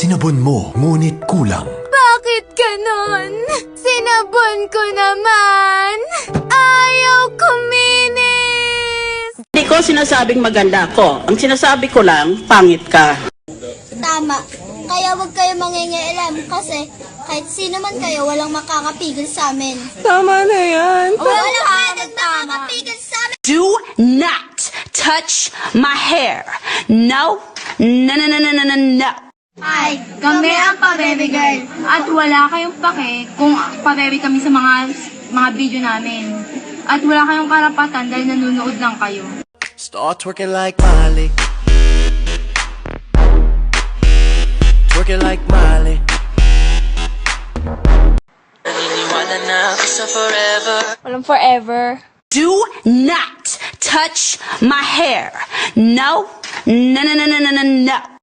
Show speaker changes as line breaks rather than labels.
Sinabon mo, ngunit kulang.
Bakit ganon? Sinabon ko naman. Ayaw kuminis.
Hindi ko sinasabing maganda ako. Ang sinasabi ko lang, pangit ka.
Tama. Kaya wag kayo mangingialam kasi kahit sino man kayo, walang makakapigil sa amin.
Tama na yan.
Walang pwedeng makakapigil sa amin.
Do not touch my hair. No, no, no, no, no, no, no, no.
Ay, kami ang Pabebe Girl. At wala kayong pake kung pabebe kami sa mga video namin. At wala kayong karapatan dahil nanonood lang kayo.
Start twerking like Miley. Twerking like Miley. Naniniwala na ako sa forever.
Walang forever.
Do not touch my hair. No, no, no, no, no, no, no, no.